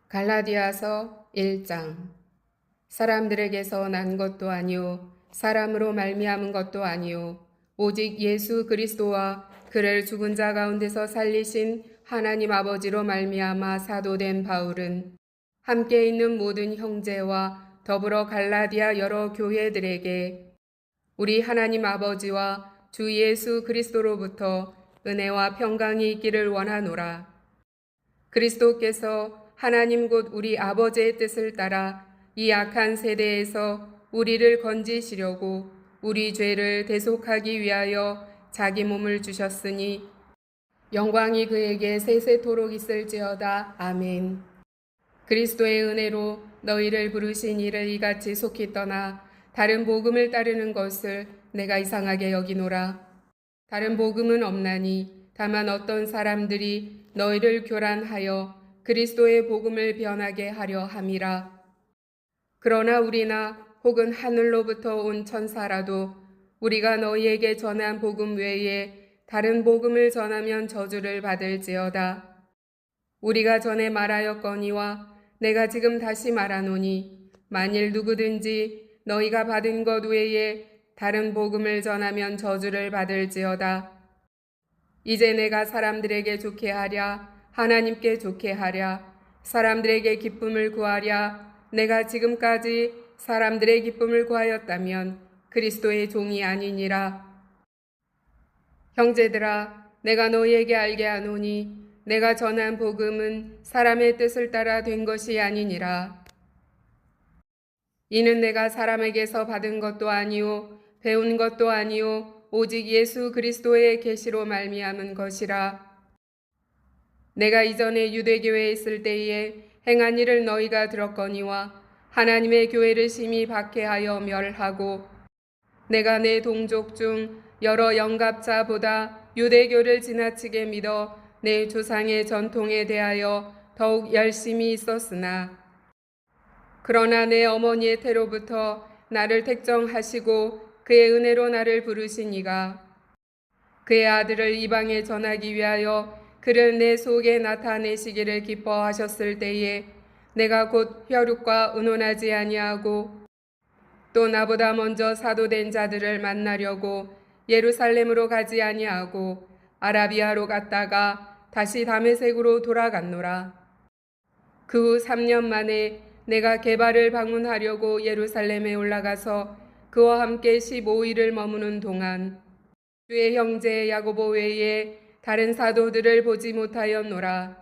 갈라디아서 1장. 사람들에게서 난 것도 아니요 사람으로 말미암은 것도 아니요 오직 예수 그리스도와 그를 죽은 자 가운데서 살리신 하나님 아버지로 말미암아 사도된 바울은 함께 있는 모든 형제와 더불어 갈라디아 여러 교회들에게 우리 하나님 아버지와 주 예수 그리스도로부터 은혜와 평강이 있기를 원하노라. 그리스도께서 하나님 곧 우리 아버지의 뜻을 따라 이 악한 세대에서 우리를 건지시려고 우리 죄를 대속하기 위하여 자기 몸을 주셨으니 영광이 그에게 세세토록 있을지어다. 아멘. 그리스도의 은혜로 너희를 부르신 이를 이같이 속히 떠나 다른 복음을 따르는 것을 내가 이상하게 여기노라. 다른 복음은 없나니 다만 어떤 사람들이 너희를 교란하여 그리스도의 복음을 변하게 하려 함이라. 그러나 우리나 혹은 하늘로부터 온 천사라도 우리가 너희에게 전한 복음 외에 다른 복음을 전하면 저주를 받을지어다. 우리가 전에 말하였거니와 내가 지금 다시 말하노니 만일 누구든지 너희가 받은 것 외에 다른 복음을 전하면 저주를 받을지어다. 이제 내가 사람들에게 좋게 하랴 하나님께 좋게 하랴 사람들에게 기쁨을 구하랴 내가 지금까지 사람들의 기쁨을 구하였다면 그리스도의 종이 아니니라. 형제들아, 내가 너희에게 알게 하노니 내가 전한 복음은 사람의 뜻을 따라 된 것이 아니니라. 이는 내가 사람에게서 받은 것도 아니요 배운 것도 아니요 오직 예수 그리스도의 계시로 말미암은 것이라. 내가 이전에 유대교회에 있을 때에 행한 일을 너희가 들었거니와 하나님의 교회를 심히 박해하여 멸하고 내가 내 동족 중 여러 영갑자보다 유대교를 지나치게 믿어 내 조상의 전통에 대하여 더욱 열심히 있었으나 그러나 내 어머니의 태로부터 나를 택정하시고 그의 은혜로 나를 부르신 이가 그의 아들을 이방에 전하기 위하여 그를 내 속에 나타내시기를 기뻐하셨을 때에 내가 곧 혈육과 의논하지 아니하고 또 나보다 먼저 사도된 자들을 만나려고 예루살렘으로 가지 아니하고 아라비아로 갔다가 다시 다메섹으로 돌아갔노라. 그 후 3년 만에 내가 게바를 방문하려고 예루살렘에 올라가서 그와 함께 15일을 머무는 동안 주의 형제 야고보 외에 다른 사도들을 보지 못하였노라.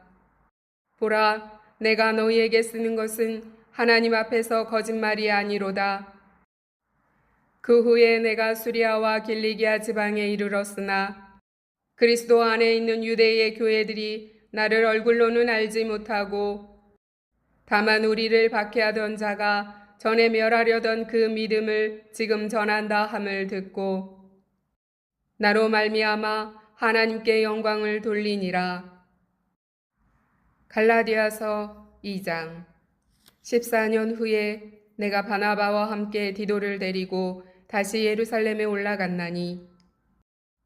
보라, 내가 너희에게 쓰는 것은 하나님 앞에서 거짓말이 아니로다. 그 후에 내가 수리아와 길리기아 지방에 이르렀으나 그리스도 안에 있는 유대의 교회들이 나를 얼굴로는 알지 못하고 다만 우리를 박해하던 자가 전에 멸하려던 그 믿음을 지금 전한다 함을 듣고 나로 말미암아 하나님께 영광을 돌리니라. 갈라디아서 2장. 14년 후에 내가 바나바와 함께 디도를 데리고 다시 예루살렘에 올라갔나니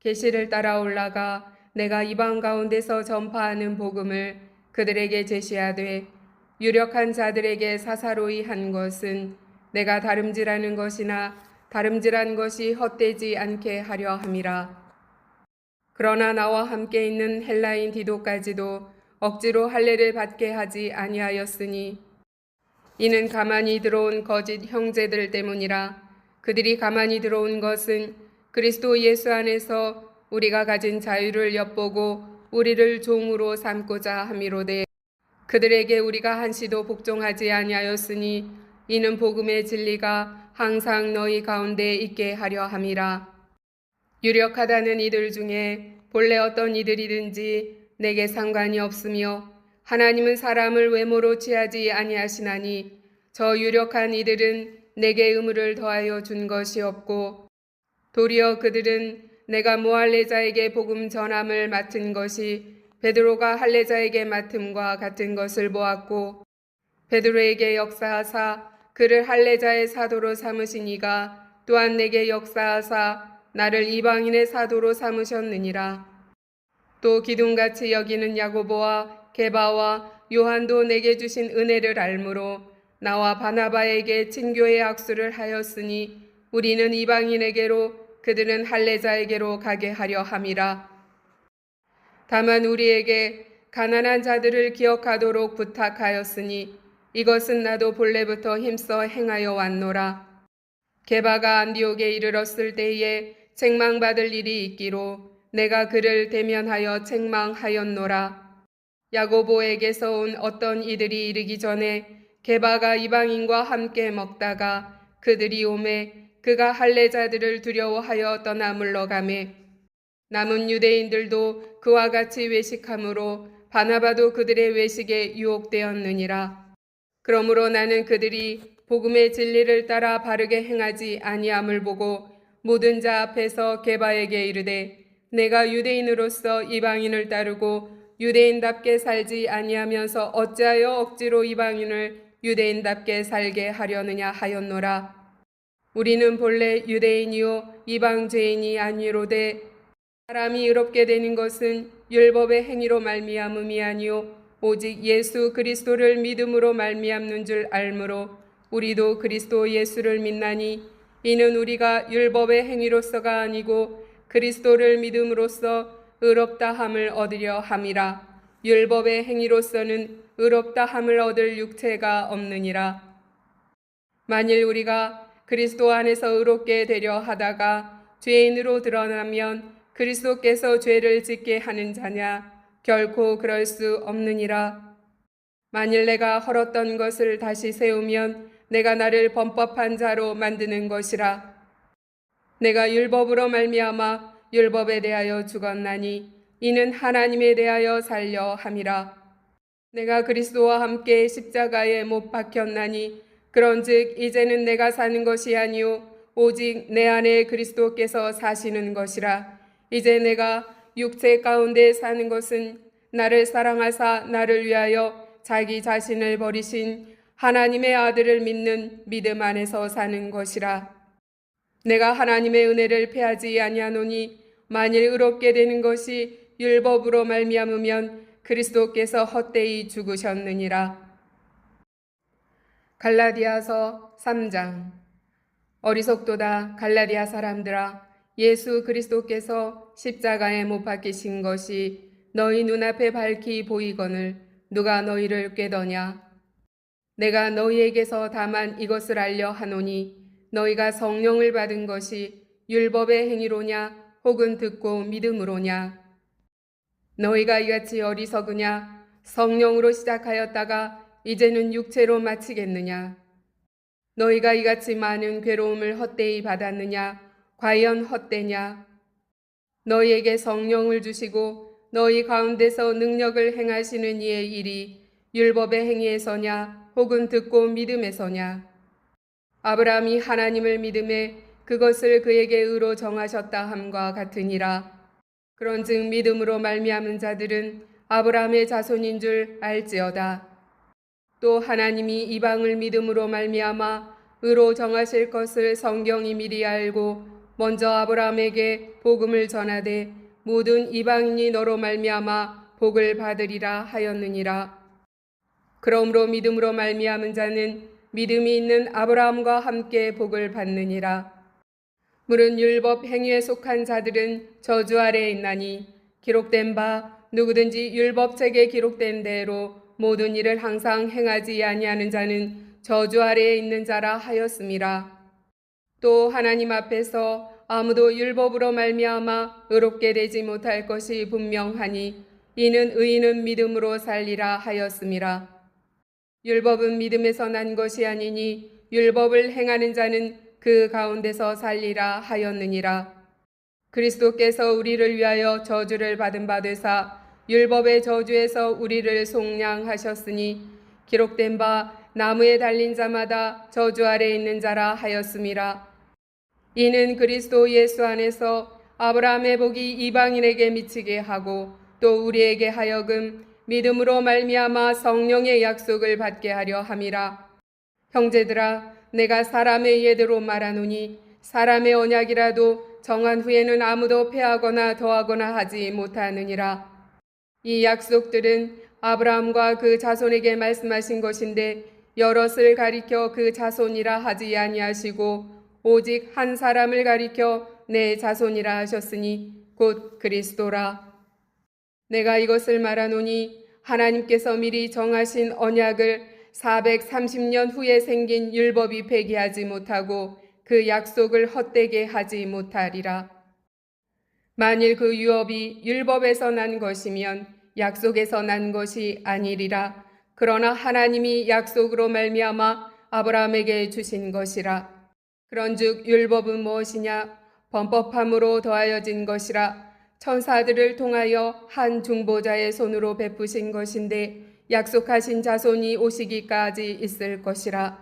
계시를 따라 올라가 내가 이방 가운데서 전파하는 복음을 그들에게 제시하되 유력한 자들에게 사사로이 한 것은 내가 다름질하는 것이나 다름질한 것이 헛되지 않게 하려 함이라. 그러나 나와 함께 있는 헬라인 디도까지도 억지로 할례를 받게 하지 아니하였으니 이는 가만히 들어온 거짓 형제들 때문이라. 그들이 가만히 들어온 것은 그리스도 예수 안에서 우리가 가진 자유를 엿보고 우리를 종으로 삼고자 함이로되 그들에게 우리가 한시도 복종하지 아니하였으니 이는 복음의 진리가 항상 너희 가운데 있게 하려 함이라. 유력하다는 이들 중에 본래 어떤 이들이든지 내게 상관이 없으며 하나님은 사람을 외모로 취하지 아니하시나니 저 유력한 이들은 내게 의무를 더하여 준 것이 없고 도리어 그들은 내가 모할례자에게 복음 전함을 맡은 것이 베드로가 할례자에게 맡음과 같은 것을 보았고 베드로에게 역사하사 그를 할례자의 사도로 삼으신 이가 또한 내게 역사하사 나를 이방인의 사도로 삼으셨느니라. 또 기둥같이 여기는 야고보와 게바와 요한도 내게 주신 은혜를 알므로 나와 바나바에게 친교의 악수를 하였으니 우리는 이방인에게로 그들은 할례자에게로 가게 하려 함이라. 다만 우리에게 가난한 자들을 기억하도록 부탁하였으니 이것은 나도 본래부터 힘써 행하여 왔노라. 게바가 안디옥에 이르렀을 때에 책망받을 일이 있기로 내가 그를 대면하여 책망하였노라. 야고보에게서 온 어떤 이들이 이르기 전에 게바가 이방인과 함께 먹다가 그들이 오매 그가 할례자들을 두려워하여 떠나 물러가매 남은 유대인들도 그와 같이 외식함으로 바나바도 그들의 외식에 유혹되었느니라. 그러므로 나는 그들이 복음의 진리를 따라 바르게 행하지 아니함을 보고 모든 자 앞에서 게바에게 이르되 내가 유대인으로서 이방인을 따르고 유대인답게 살지 아니하면서 어찌하여 억지로 이방인을 유대인답게 살게 하려느냐 하였노라. 우리는 본래 유대인이요 이방 죄인이 아니로되 사람이 의롭게 되는 것은 율법의 행위로 말미암음이 아니요 오직 예수 그리스도를 믿음으로 말미암는 줄 알므로 우리도 그리스도 예수를 믿나니 이는 우리가 율법의 행위로서가 아니고 그리스도를 믿음으로써 의롭다 함을 얻으려 함이라. 율법의 행위로서는 의롭다 함을 얻을 육체가 없느니라. 만일 우리가 그리스도 안에서 의롭게 되려 하다가 죄인으로 드러나면 그리스도께서 죄를 짓게 하는 자냐? 결코 그럴 수 없느니라. 만일 내가 헐었던 것을 다시 세우면 내가 나를 범법한 자로 만드는 것이라. 내가 율법으로 말미암아 율법에 대하여 죽었나니 이는 하나님에 대하여 살려 함이라. 내가 그리스도와 함께 십자가에 못 박혔나니 그런즉 이제는 내가 사는 것이 아니요 오직 내 안에 그리스도께서 사시는 것이라. 이제 내가 육체 가운데 사는 것은 나를 사랑하사 나를 위하여 자기 자신을 버리신 하나님의 아들을 믿는 믿음 안에서 사는 것이라. 내가 하나님의 은혜를 패하지 아니하노니 만일 의롭게 되는 것이 율법으로 말미암으면 그리스도께서 헛되이 죽으셨느니라. 갈라디아서 3장. 어리석도다 갈라디아 사람들아, 예수 그리스도께서 십자가에 못 박히신 것이 너희 눈앞에 밝히 보이거늘 누가 너희를 꾀더냐? 내가 너희에게서 다만 이것을 알려 하노니 너희가 성령을 받은 것이 율법의 행위로냐 혹은 듣고 믿음으로냐? 너희가 이같이 어리석으냐? 성령으로 시작하였다가 이제는 육체로 마치겠느냐? 너희가 이같이 많은 괴로움을 헛되이 받았느냐? 과연 헛되냐? 너희에게 성령을 주시고 너희 가운데서 능력을 행하시는 이의 일이 율법의 행위에서냐 혹은 듣고 믿음에서냐? 아브라함이 하나님을 믿음에 그것을 그에게 의로 정하셨다 함과 같으니라. 그런즉 믿음으로 말미암은 자들은 아브라함의 자손인 줄 알지어다. 또 하나님이 이방을 믿음으로 말미암아 의로 정하실 것을 성경이 미리 알고 먼저 아브라함에게 복음을 전하되 모든 이방인이 너로 말미암아 복을 받으리라 하였느니라. 그러므로 믿음으로 말미암은 자는 믿음이 있는 아브라함과 함께 복을 받느니라. 물은 율법 행위에 속한 자들은 저주 아래에 있나니 기록된 바 누구든지 율법책에 기록된 대로 모든 일을 항상 행하지 아니하는 자는 저주 아래에 있는 자라 하였음이라. 또 하나님 앞에서 아무도 율법으로 말미암아 의롭게 되지 못할 것이 분명하니 이는 의인은 믿음으로 살리라 하였음이라. 율법은 믿음에서 난 것이 아니니 율법을 행하는 자는 그 가운데서 살리라 하였느니라. 그리스도께서 우리를 위하여 저주를 받은 바 되사 율법의 저주에서 우리를 속량하셨으니 기록된 바 나무에 달린 자마다 저주 아래 있는 자라 하였음이라. 이는 그리스도 예수 안에서 아브라함의 복이 이방인에게 미치게 하고 또 우리에게 하여금 믿음으로 말미암아 성령의 약속을 받게 하려 함이라. 형제들아, 내가 사람의 예대로 말하노니 사람의 언약이라도 정한 후에는 아무도 패하거나 더하거나 하지 못하느니라. 이 약속들은 아브라함과 그 자손에게 말씀하신 것인데 여럿을 가리켜 그 자손이라 하지 아니하시고 오직 한 사람을 가리켜 내 자손이라 하셨으니 곧 그리스도라. 내가 이것을 말하노니 하나님께서 미리 정하신 언약을 430년 후에 생긴 율법이 폐기하지 못하고 그 약속을 헛되게 하지 못하리라. 만일 그 율법이 율법에서 난 것이면 약속에서 난 것이 아니리라. 그러나 하나님이 약속으로 말미암아 아브라함에게 주신 것이라. 그런즉 율법은 무엇이냐? 범법함으로 더하여진 것이라. 천사들을 통하여 한 중보자의 손으로 베푸신 것인데 약속하신 자손이 오시기까지 있을 것이라.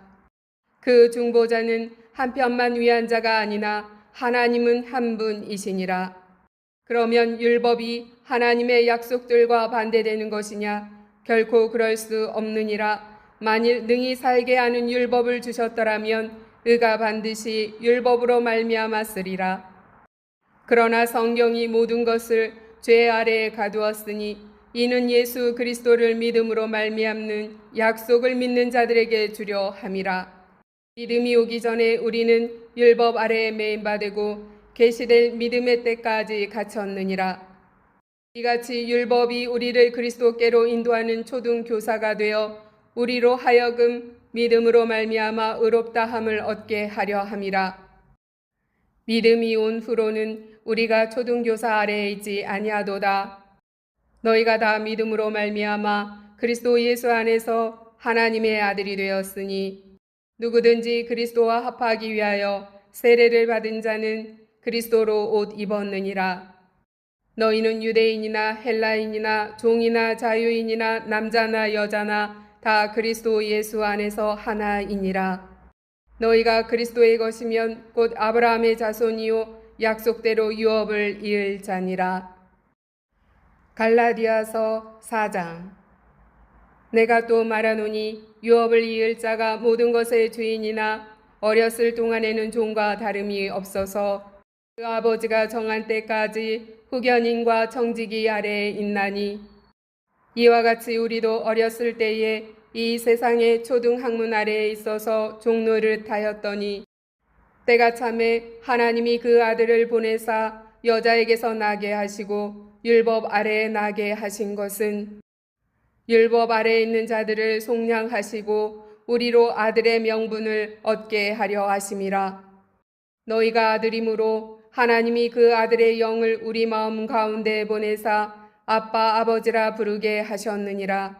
그 중보자는 한편만 위한 자가 아니나 하나님은 한 분이시니라. 그러면 율법이 하나님의 약속들과 반대되는 것이냐? 결코 그럴 수 없느니라. 만일 능히 살게 하는 율법을 주셨더라면 의가 반드시 율법으로 말미암았으리라. 그러나 성경이 모든 것을 죄 아래에 가두었으니 이는 예수 그리스도를 믿음으로 말미암는 약속을 믿는 자들에게 주려 함이라. 믿음이 오기 전에 우리는 율법 아래에 매인받고 계시될 믿음의 때까지 갇혔느니라. 이같이 율법이 우리를 그리스도께로 인도하는 초등 교사가 되어 우리로 하여금 믿음으로 말미암아 의롭다함을 얻게 하려 함이라. 믿음이 온 후로는 우리가 초등 교사 아래에 있지 아니하도다. 너희가 다 믿음으로 말미암아 그리스도 예수 안에서 하나님의 아들이 되었으니 누구든지 그리스도와 합하기 위하여 세례를 받은 자는 그리스도로 옷 입었느니라. 너희는 유대인이나 헬라인이나 종이나 자유인이나 남자나 여자나 다 그리스도 예수 안에서 하나이니라. 너희가 그리스도의 것이면 곧 아브라함의 자손이요 약속대로 유업을 이을 자니라. 갈라디아서 4장. 내가 또 말하노니 유업을 이을 자가 모든 것의 주인이나 어렸을 동안에는 종과 다름이 없어서 그 아버지가 정한 때까지 후견인과 청지기 아래에 있나니 이와 같이 우리도 어렸을 때에 이 세상의 초등학문 아래에 있어서 종노릇 하였더니 때가 참에 하나님이 그 아들을 보내사 여자에게서 나게 하시고 율법 아래에 나게 하신 것은 율법 아래에 있는 자들을 속량하시고 우리로 아들의 명분을 얻게 하려 하심이라. 너희가 아들이므로 하나님이 그 아들의 영을 우리 마음 가운데 보내사 아빠 아버지라 부르게 하셨느니라.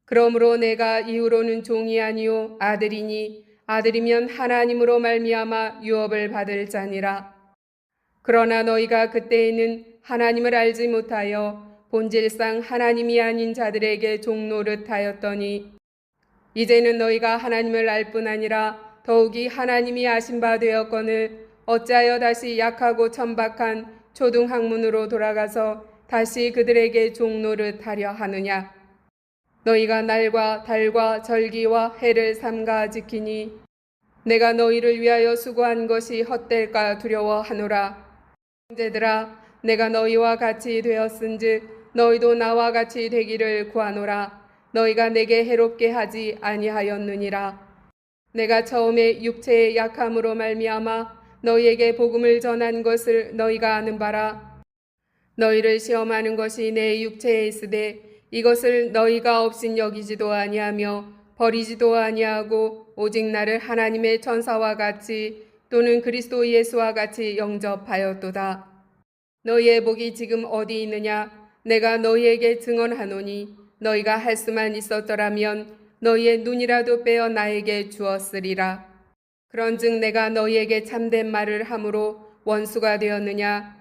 그러므로 내가 이후로는 종이 아니요 아들이니 아들이면 하나님으로 말미암아 유업을 받을 자니라. 그러나 너희가 그때에는 하나님을 알지 못하여 본질상 하나님이 아닌 자들에게 종노릇 하였더니 이제는 너희가 하나님을 알 뿐 아니라 더욱이 하나님이 아신 바 되었거늘 어찌하여 다시 약하고 천박한 초등학문으로 돌아가서 다시 그들에게 종노릇 하려 하느냐. 너희가 날과 달과 절기와 해를 삼가 지키니 내가 너희를 위하여 수고한 것이 헛될까 두려워하노라. 형제들아, 내가 너희와 같이 되었은즉 너희도 나와 같이 되기를 구하노라. 너희가 내게 해롭게 하지 아니하였느니라. 내가 처음에 육체의 약함으로 말미암아 너희에게 복음을 전한 것을 너희가 아는 바라. 너희를 시험하는 것이 내 육체에 있으되 이것을 너희가 업신 여기지도 아니하며 버리지도 아니하고 오직 나를 하나님의 천사와 같이 또는 그리스도 예수와 같이 영접하였도다. 너희의 복이 지금 어디 있느냐? 내가 너희에게 증언하노니 너희가 할 수만 있었더라면 너희의 눈이라도 빼어 나에게 주었으리라. 그런즉 내가 너희에게 참된 말을 함으로 원수가 되었느냐?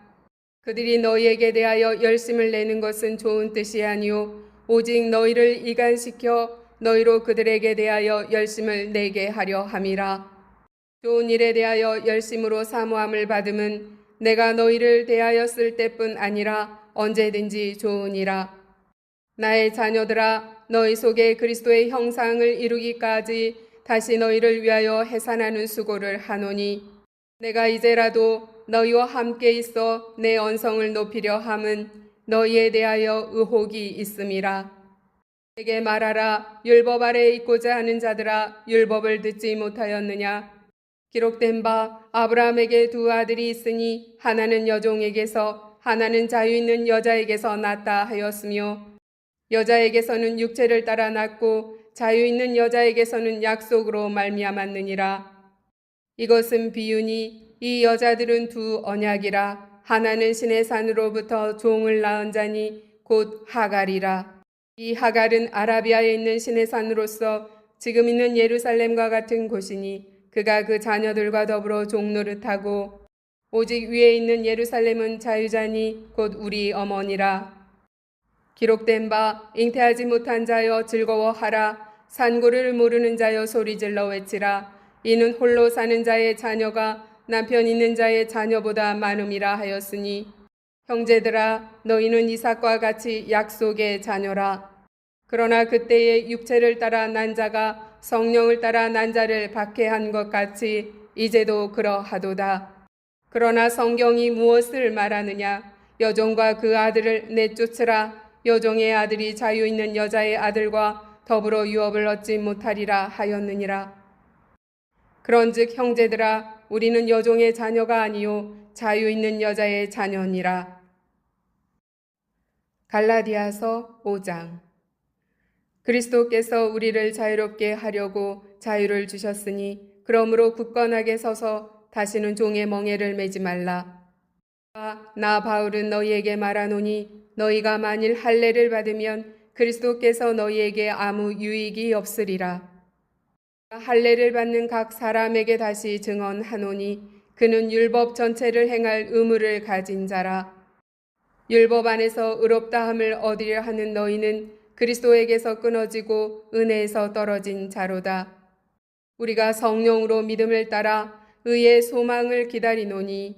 그들이 너희에게 대하여 열심을 내는 것은 좋은 뜻이 아니오 오직 너희를 이간시켜 너희로 그들에게 대하여 열심을 내게 하려 함이라. 좋은 일에 대하여 열심으로 사모함을 받음은 내가 너희를 대하였을 때뿐 아니라 언제든지 좋으니라. 나의 자녀들아, 너희 속에 그리스도의 형상을 이루기까지 다시 너희를 위하여 해산하는 수고를 하노니 내가 이제라도 너희와 함께 있어 내 언성을 높이려 함은 너희에 대하여 의혹이 있음이라. 내게 말하라. 율법 아래에 있고자 하는 자들아, 율법을 듣지 못하였느냐? 기록된 바 아브라함에게 두 아들이 있으니 하나는 여종에게서 하나는 자유 있는 여자에게서 낳았다 하였으며 여자에게서는 육체를 따라 낳고 자유 있는 여자에게서는 약속으로 말미암았느니라. 이것은 비유니 이 여자들은 두 언약이라. 하나는 신의 산으로부터 종을 낳은 자니 곧 하갈이라. 이 하갈은 아라비아에 있는 신의 산으로서 지금 있는 예루살렘과 같은 곳이니 그가 그 자녀들과 더불어 종노릇하고 오직 위에 있는 예루살렘은 자유자니 곧 우리 어머니라. 기록된 바 잉태하지 못한 자여 즐거워하라. 산고를 모르는 자여 소리질러 외치라. 이는 홀로 사는 자의 자녀가 남편 있는 자의 자녀보다 많음이라 하였으니 형제들아 너희는 이삭과 같이 약속의 자녀라. 그러나 그때의 육체를 따라 난 자가 성령을 따라 난 자를 박해한 것 같이 이제도 그러하도다. 그러나 성경이 무엇을 말하느냐? 여종과 그 아들을 내쫓으라. 여종의 아들이 자유 있는 여자의 아들과 더불어 유업을 얻지 못하리라 하였느니라. 그런즉 형제들아 우리는 여종의 자녀가 아니요 자유 있는 여자의 자녀니라. 갈라디아서 5장. 그리스도께서 우리를 자유롭게 하려고 자유를 주셨으니 그러므로 굳건하게 서서 다시는 종의 멍에를 매지 말라. 나 바울은 너희에게 말하노니 너희가 만일 할례를 받으면 그리스도께서 너희에게 아무 유익이 없으리라. 할례를 받는 각 사람에게 다시 증언하노니 그는 율법 전체를 행할 의무를 가진 자라. 율법 안에서 의롭다함을 얻으려 하는 너희는 그리스도에게서 끊어지고 은혜에서 떨어진 자로다. 우리가 성령으로 믿음을 따라 의의 소망을 기다리노니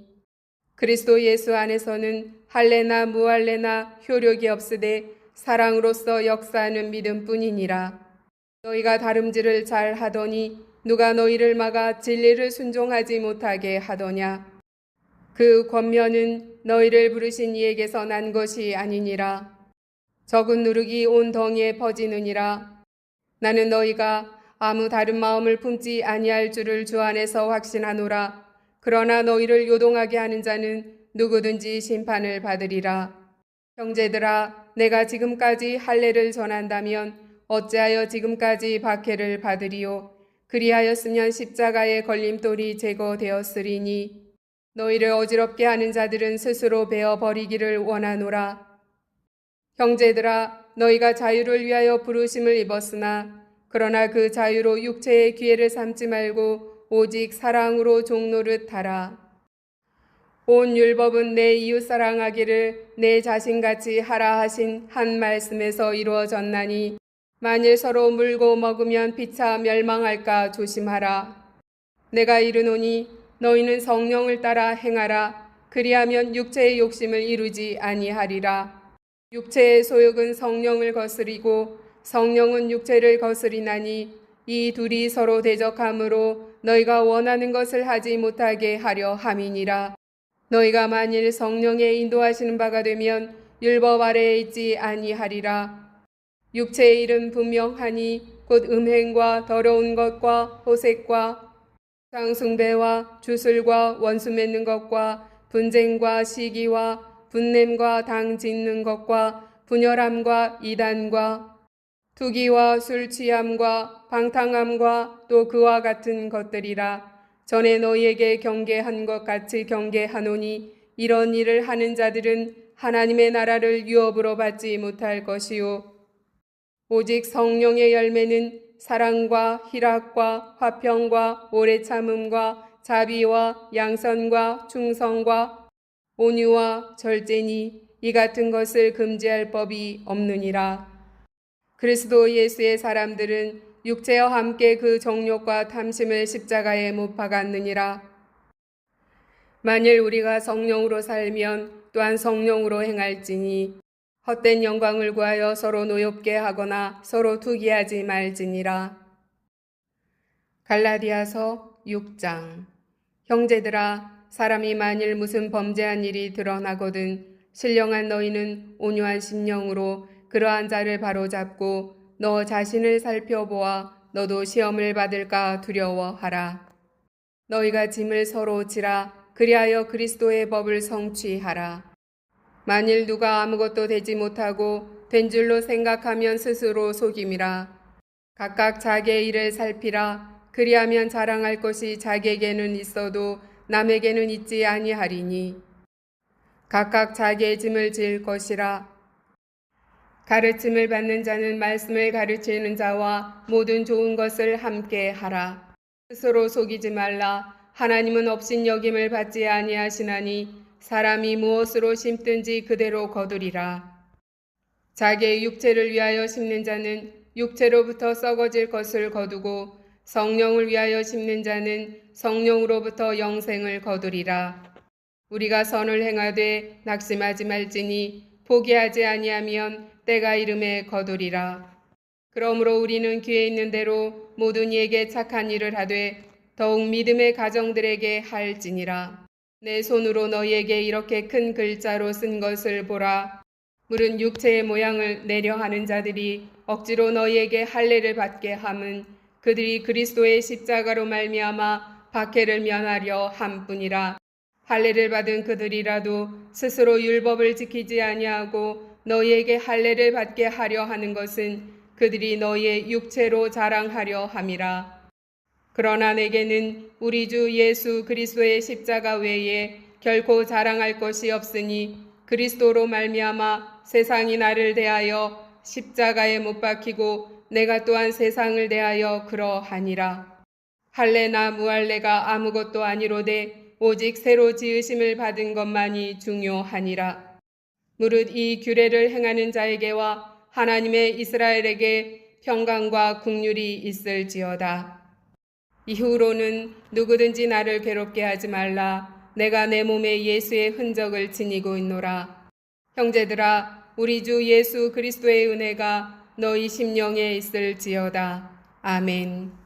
그리스도 예수 안에서는 할례나 무할례나 효력이 없으되 사랑으로서 역사하는 믿음뿐이니라. 너희가 다름질을 잘 하더니 누가 너희를 막아 진리를 순종하지 못하게 하더냐? 그 권면은 너희를 부르신 이에게서 난 것이 아니니라. 적은 누룩이 온 덩이에 퍼지느니라. 나는 너희가 아무 다른 마음을 품지 아니할 줄을 주 안에서 확신하노라. 그러나 너희를 요동하게 하는 자는 누구든지 심판을 받으리라. 형제들아, 내가 지금까지 할례를 전한다면 어찌하여 지금까지 박해를 받으리요? 그리하였으면 십자가의 걸림돌이 제거되었으리니 너희를 어지럽게 하는 자들은 스스로 베어 버리기를 원하노라. 형제들아, 너희가 자유를 위하여 부르심을 입었으나 그러나 그 자유로 육체의 기회를 삼지 말고 오직 사랑으로 종노릇하라. 온 율법은 내 이웃 사랑하기를 내 자신같이 하라 하신 한 말씀에서 이루어졌나니 만일 서로 물고 먹으면 피차 멸망할까 조심하라. 내가 이르노니 너희는 성령을 따라 행하라. 그리하면 육체의 욕심을 이루지 아니하리라. 육체의 소욕은 성령을 거스리고 성령은 육체를 거스리나니 이 둘이 서로 대적하므로 너희가 원하는 것을 하지 못하게 하려 함이니라. 너희가 만일 성령의 인도하시는 바가 되면 율법 아래에 있지 아니하리라. 육체의 일은 분명하니 곧 음행과 더러운 것과 호색과 상숭배와 주술과 원수 맺는 것과 분쟁과 시기와 분냄과 당 짓는 것과 분열함과 이단과 투기와 술 취함과 방탕함과 또 그와 같은 것들이라. 전에 너희에게 경계한 것 같이 경계하노니 이런 일을 하는 자들은 하나님의 나라를 유업으로 받지 못할 것이요 오직 성령의 열매는 사랑과 희락과 화평과 오래 참음과 자비와 양선과 충성과 온유와 절제니 이 같은 것을 금지할 법이 없느니라. 그리스도 예수의 사람들은 육체와 함께 그 정욕과 탐심을 십자가에 못 박았느니라. 만일 우리가 성령으로 살면 또한 성령으로 행할지니 헛된 영광을 구하여 서로 노엽게 하거나 서로 투기하지 말지니라. 갈라디아서 6장. 형제들아, 사람이 만일 무슨 범죄한 일이 드러나거든 신령한 너희는 온유한 심령으로 그러한 자를 바로잡고 너 자신을 살펴보아 너도 시험을 받을까 두려워하라. 너희가 짐을 서로 지라. 그리하여 그리스도의 법을 성취하라. 만일 누가 아무것도 되지 못하고 된 줄로 생각하면 스스로 속임이라. 각각 자기의 일을 살피라. 그리하면 자랑할 것이 자기에게는 있어도 남에게는 있지 아니하리니 각각 자기의 짐을 질 것이라. 가르침을 받는 자는 말씀을 가르치는 자와 모든 좋은 것을 함께 하라. 스스로 속이지 말라. 하나님은 업신여김을 받지 아니하시나니 사람이 무엇으로 심든지 그대로 거두리라. 자기의 육체를 위하여 심는 자는 육체로부터 썩어질 것을 거두고 성령을 위하여 심는 자는 성령으로부터 영생을 거두리라. 우리가 선을 행하되 낙심하지 말지니 포기하지 아니하면 때가 이름에 거두리라. 그러므로 우리는 귀에 있는 대로 모든 이에게 착한 일을 하되 더욱 믿음의 가정들에게 할지니라. 내 손으로 너희에게 이렇게 큰 글자로 쓴 것을 보라. 물은 육체의 모양을 내려 하는 자들이 억지로 너희에게 할례를 받게 함은 그들이 그리스도의 십자가로 말미암아 박해를 면하려 함뿐이라. 할례를 받은 그들이라도 스스로 율법을 지키지 아니하고 너희에게 할례를 받게 하려 하는 것은 그들이 너희의 육체로 자랑하려 함이라. 그러나 내게는 우리 주 예수 그리스도의 십자가 외에 결코 자랑할 것이 없으니 그리스도로 말미암아 세상이 나를 대하여 십자가에 못 박히고 내가 또한 세상을 대하여 그러하니라. 할례나 무할례가 아무것도 아니로되 오직 새로 지으심을 받은 것만이 중요하니라. 무릇 이 규례를 행하는 자에게와 하나님의 이스라엘에게 평강과 긍휼이 있을지어다. 이후로는 누구든지 나를 괴롭게 하지 말라. 내가 내 몸에 예수의 흔적을 지니고 있노라. 형제들아, 우리 주 예수 그리스도의 은혜가 너희 심령에 있을지어다. 아멘.